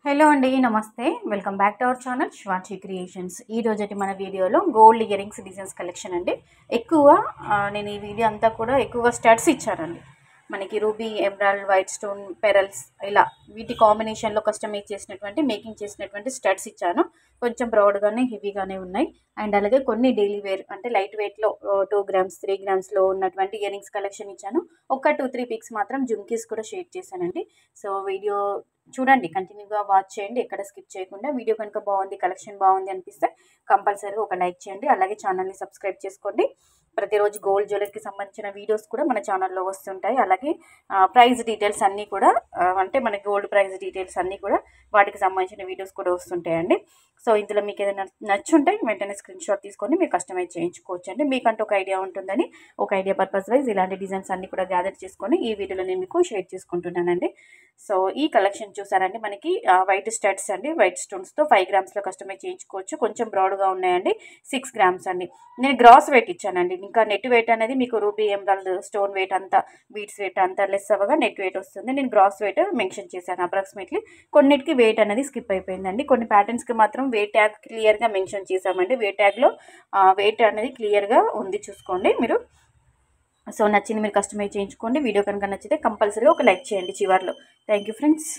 Hello అండి, నమస్తే. Welcome back to our channel Shivanshi creations. ఈ రోజటి మన వీడియోలో gold ear rings designs collection అండి. నేను ఈ వీడియో అంతా కూడా ఎక్కువగా స్టడ్స్ ఇచ్చానండి. మనకి ruby, emerald, white stone, pearls ఇలా వీటి కాంబినేషన్లో కస్టమైజ్ చేసినటువంటి మేకింగ్ చేసినటువంటి స్టడ్స్ ఇచ్చాను. కొంచెం బ్రాడ్గానే హెవీగానే ఉన్నాయి. అండ్ అలాగే కొన్ని డైలీ వేర్ అంటే లైట్ వెయిట్లో 2 గ్రామ్స్ 3 గ్రామ్స్లో ఉన్నటువంటి ఇయర్ రింగ్స్ కలెక్షన్ ఇచ్చాను. ఒక 2-3 పిక్స్ మాత్రం జుమ్కీస్ కూడా షేర్ చేశానండి. సో వీడియో చూడండి, కంటిన్యూగా వాచ్ చేయండి, ఎక్కడ స్కిప్ చేయకుండా. వీడియో కనుక బాగుంది, కలెక్షన్ బాగుంది అనిపిస్తే కంపల్సరీగా ఒక లైక్ చేయండి. అలాగే ఛానల్ని సబ్స్క్రైబ్ చేసుకోండి. ప్రతిరోజు గోల్డ్ జ్యువెలరీకి సంబంధించిన వీడియోస్ కూడా మన ఛానల్లో వస్తుంటాయి. అలాగే ప్రైస్ డీటెయిల్స్ అన్నీ కూడా అంటే మన గోల్డ్ ప్రైస్ డీటెయిల్స్ అన్నీ కూడా వాటికి సంబంధించిన వీడియోస్ కూడా వస్తుంటాయండి. సో ఇందులో మీకు ఏదైనా నచ్చుంటే వెంటనే స్క్రీన్ షాట్ తీసుకొని మీరు కస్టమైజ్ చేయించుకోవచ్చు అండి. మీకంటూ ఒక ఐడియా ఉంటుందని ఒక ఐడియా పర్పస్ వైజ్ ఇలాంటి డిజైన్స్ అన్నీ కూడా గ్యాదర్ చేసుకొని ఈ వీడియోలో నేను మీకు షేర్ చేసుకుంటున్నానండి. సో ఈ కలెక్షన్ చూసారండి, మనకి వైట్ స్టడ్స్ అండి, వైట్ స్టోన్స్తో 5 గ్రామ్స్లో కస్టమైజ్ చేయించుకోవచ్చు. కొంచెం బ్రాడ్గా ఉన్నాయండి. 6 గ్రామ్స్ అండి. నేను గ్రాస్ వెయిట్ ఇచ్చానండి. ఇంకా నెట్ వెయిట్ అనేది మీకు రూబీ, ఎమరాల్డ్, స్టోన్ వెయిట్ అంతా, బీడ్స్ వెయిట్ అంతా లెస్ అవ్వగా నెట్ వెయిట్ వస్తుంది. నేను గ్రాస్ వెయిట్ మెన్షన్ చేశాను అప్రాక్సిమేట్లీ. కొన్నిటికి వెయిట్ అనేది స్కిప్ అయిపోయిందండి. కొన్ని ప్యాటర్న్స్కి మాత్రం వెయిట్ ట్యాగ్ క్లియర్గా మెన్షన్ చేశామండి. వెయిట్ ట్యాగ్లో వెయిట్ అనేది క్లియర్గా ఉంది, చూసుకోండి మీరు. సో నచ్చింది మీరు కస్టమైజ్ చేయించుకోండి. వీడియో కనుక నచ్చితే కంపల్సరీగా ఒక లైక్ చేయండి చివర్లో. Thank you friends.